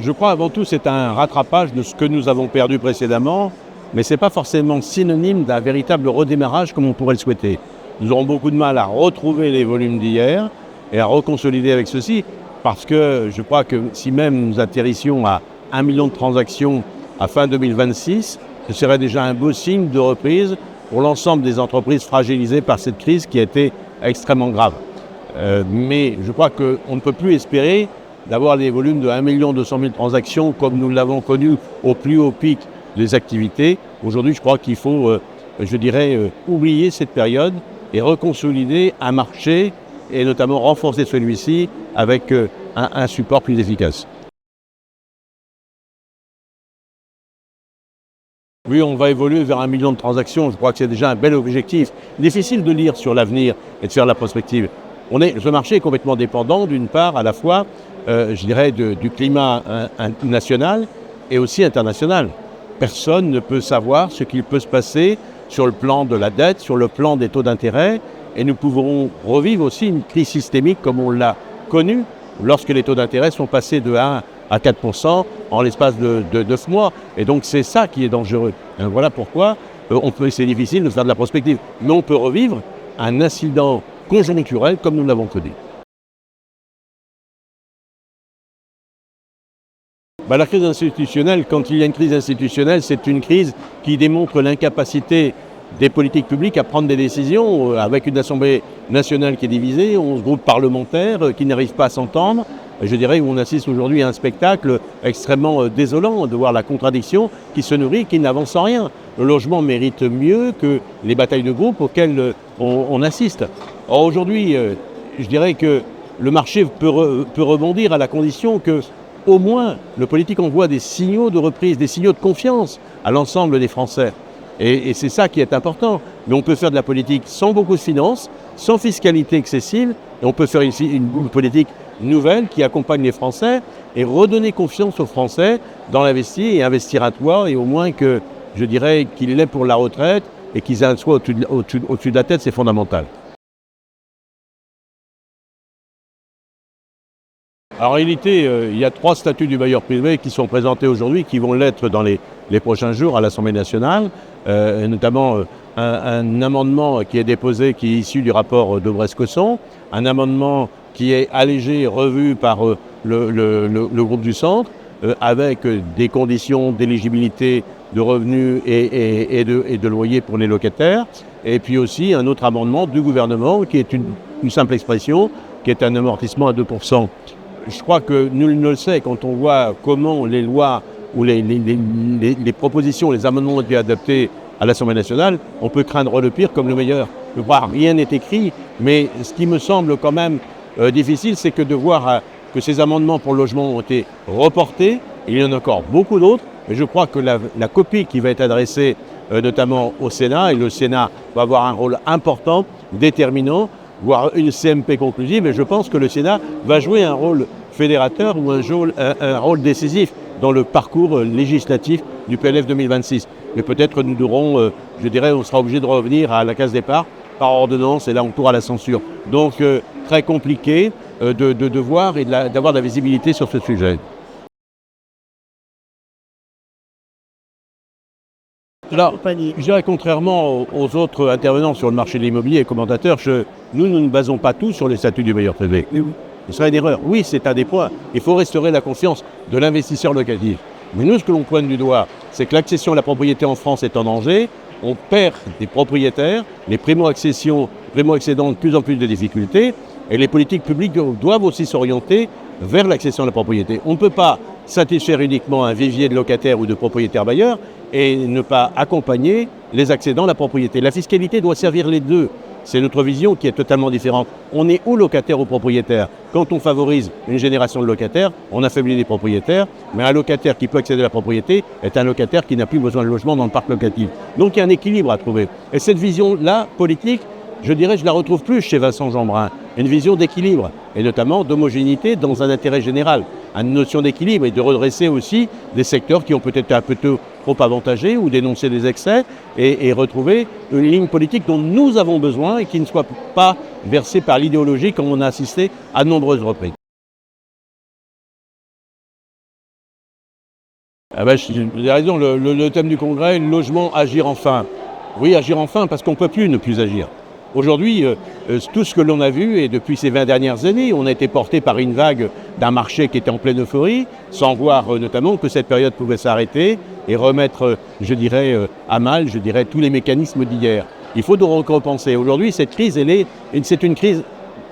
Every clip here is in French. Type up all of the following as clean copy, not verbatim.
Je crois avant tout c'est un rattrapage de ce que nous avons perdu précédemment, mais ce n'est pas forcément synonyme d'un véritable redémarrage comme on pourrait le souhaiter. Nous aurons beaucoup de mal à retrouver les volumes d'hier et à reconsolider avec ceci, parce que je crois que si même nous atterrissions à 1 million de transactions à fin 2026, ce serait déjà un beau signe de reprise pour l'ensemble des entreprises fragilisées par cette crise qui a été extrêmement grave. Mais je crois qu'on ne peut plus espérer d'avoir des volumes de 1 200 000 transactions comme nous l'avons connu au plus haut pic des activités. Aujourd'hui, je crois qu'il faut, oublier cette période et reconsolider un marché et notamment renforcer celui-ci avec un support plus efficace. Oui, on va évoluer vers 1 million de transactions. Je crois que c'est déjà un bel objectif. Difficile de lire sur l'avenir et de faire la prospective. Ce marché est complètement dépendant, d'une part, à la fois, du climat national et aussi international. Personne ne peut savoir ce qu'il peut se passer sur le plan de la dette, sur le plan des taux d'intérêt. Et nous pouvons revivre aussi une crise systémique comme on l'a connue lorsque les taux d'intérêt sont passés de 1 à 4% en l'espace de 9 mois. Et donc c'est ça qui est dangereux. Et voilà pourquoi c'est difficile de faire de la prospective. Mais on peut revivre un incident conjoncturel comme nous l'avons connu. La crise institutionnelle, quand il y a une crise institutionnelle, c'est une crise qui démontre l'incapacité des politiques publiques à prendre des décisions avec une Assemblée nationale qui est divisée, 11 groupes parlementaires qui n'arrivent pas à s'entendre. Je dirais où on assiste aujourd'hui à un spectacle extrêmement désolant de voir la contradiction qui se nourrit, qui n'avance en rien. Le logement mérite mieux que les batailles de groupe auxquelles on assiste. Or aujourd'hui, je dirais que le marché peut rebondir à la condition que au moins le politique envoie des signaux de reprise, des signaux de confiance à l'ensemble des Français. Et c'est ça qui est important. Mais on peut faire de la politique sans beaucoup de finances, sans fiscalité excessive, et on peut faire ici une politique nouvelle qui accompagne les Français et redonner confiance aux Français dans l'investir et investir à toi, et au moins que, je dirais, qu'il l'ait pour la retraite et qu'ils aient un toit au-dessus de la tête, c'est fondamental. En réalité, il y a 3 statuts du bailleur privé qui sont présentés aujourd'hui, qui vont l'être dans les prochains jours à l'Assemblée nationale, notamment un amendement qui est déposé, qui est issu du rapport de Brest-Cosson, un amendement qui est allégé et revu par le groupe du Centre, avec des conditions d'éligibilité de revenus et de loyer pour les locataires, et puis aussi un autre amendement du gouvernement qui est une simple expression, qui est un amortissement à 2%. Je crois que nul ne le sait quand on voit comment les lois ou les propositions, les amendements ont été adoptés à l'Assemblée nationale, on peut craindre le pire comme le meilleur. Je crois que rien n'est écrit, mais ce qui me semble quand même difficile, c'est que de voir que ces amendements pour le logement ont été reportés. Il y en a encore beaucoup d'autres, mais je crois que la copie qui va être adressée notamment au Sénat, et le Sénat va avoir un rôle important, déterminant, voire une CMP conclusive, et je pense que le Sénat va jouer un rôle fédérateur ou un rôle décisif dans le parcours législatif du PLF 2026. Mais peut-être nous devrons, on sera obligé de revenir à la case départ par ordonnance, et là on court à la censure. Donc très compliqué de voir et d'avoir de la visibilité sur ce sujet. Alors, je dirais contrairement aux autres intervenants sur le marché de l'immobilier et commentateurs, nous ne basons pas tout sur les statuts du bailleur privé. Ce serait une erreur. Oui, c'est un des points. Il faut restaurer la confiance de l'investisseur locatif. Mais nous, ce que l'on pointe du doigt, c'est que l'accession à la propriété en France est en danger. On perd des propriétaires, les primo-accédants de plus en plus de difficultés, et les politiques publiques doivent aussi s'orienter vers l'accession à la propriété. On ne peut pas satisfaire uniquement un vivier de locataires ou de propriétaires bailleurs et ne pas accompagner les accédants à la propriété. La fiscalité doit servir les deux. C'est notre vision qui est totalement différente. On est ou locataire ou propriétaire. Quand on favorise une génération de locataires, on affaiblit les propriétaires, mais un locataire qui peut accéder à la propriété est un locataire qui n'a plus besoin de logement dans le parc locatif. Donc il y a un équilibre à trouver. Et cette vision-là, politique, je la retrouve plus chez Vincent Jeanbrun. Une vision d'équilibre, et notamment d'homogénéité dans un intérêt général. Une notion d'équilibre et de redresser aussi des secteurs qui ont peut-être été un peu trop avantagés ou dénoncer des excès et retrouver une ligne politique dont nous avons besoin et qui ne soit pas versée par l'idéologie comme on a assisté à de nombreuses reprises. Vous avez raison, le thème du congrès, logement, agir enfin. Oui, agir enfin parce qu'on ne peut plus ne plus agir. Aujourd'hui, tout ce que l'on a vu, et depuis ces 20 dernières années, on a été porté par une vague d'un marché qui était en pleine euphorie, sans voir notamment que cette période pouvait s'arrêter et remettre, à mal, tous les mécanismes d'hier. Il faut donc repenser. Aujourd'hui, cette crise, c'est une crise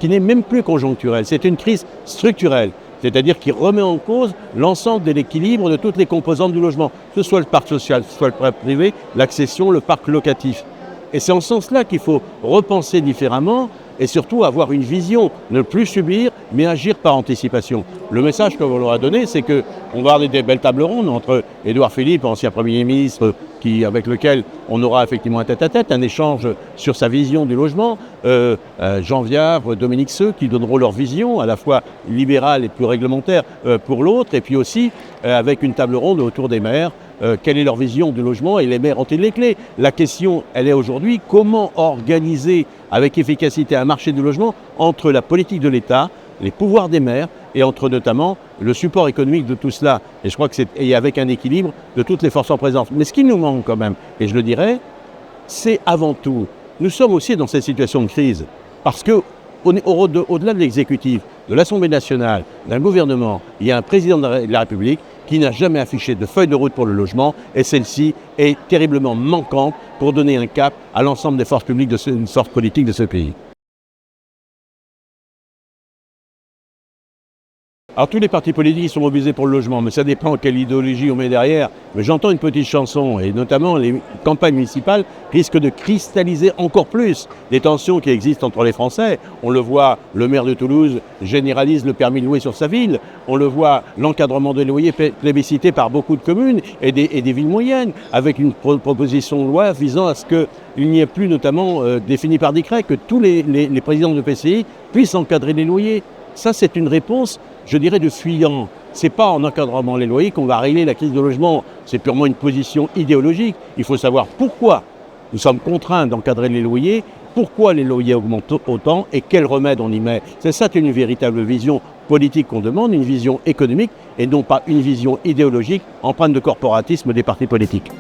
qui n'est même plus conjoncturelle, c'est une crise structurelle. C'est-à-dire qui remet en cause l'ensemble de l'équilibre de toutes les composantes du logement, que ce soit le parc social, que ce soit le parc privé, l'accession, le parc locatif. Et c'est en ce sens-là qu'il faut repenser différemment et surtout avoir une vision, ne plus subir, mais agir par anticipation. Le message que l'on leur a donné, c'est qu'on va avoir des belles tables rondes entre Édouard Philippe, ancien Premier ministre, avec lequel on aura effectivement un tête-à-tête, un échange sur sa vision du logement, Jean Viavre, Dominique Seux, qui donneront leur vision, à la fois libérale et plus réglementaire pour l'autre, et puis aussi avec une table ronde autour des maires, quelle est leur vision du logement, et les maires ont-ils les clés. La question, elle est aujourd'hui, comment organiser avec efficacité un marché du logement entre la politique de l'État, les pouvoirs des maires, et entre notamment le support économique de tout cela. Et je crois que et avec un équilibre de toutes les forces en présence. Mais ce qui nous manque quand même, et je le dirais, c'est avant tout, nous sommes aussi dans cette situation de crise, parce que au-delà de l'exécutif, de l'Assemblée nationale, d'un gouvernement, il y a un président de la République qui n'a jamais affiché de feuille de route pour le logement, et celle-ci est terriblement manquante pour donner un cap à l'ensemble des forces publiques, une force politique de ce pays. Alors tous les partis politiques sont mobilisés pour le logement, mais ça dépend quelle idéologie on met derrière. Mais j'entends une petite chanson, et notamment les campagnes municipales risquent de cristalliser encore plus les tensions qui existent entre les Français. On le voit, le maire de Toulouse généralise le permis de louer sur sa ville. On le voit, l'encadrement des loyers plébiscité par beaucoup de communes et des villes moyennes, avec une proposition de loi visant à ce qu'il n'y ait plus, notamment défini par décret, que tous les présidents de PCI puissent encadrer les loyers. Ça, c'est une réponse, je dirais, de fuyant. Ce n'est pas en encadrant les loyers qu'on va régler la crise de logement. C'est purement une position idéologique. Il faut savoir pourquoi nous sommes contraints d'encadrer les loyers, pourquoi les loyers augmentent autant et quels remèdes on y met. C'est ça une véritable vision politique qu'on demande, une vision économique et non pas une vision idéologique empreinte de corporatisme des partis politiques.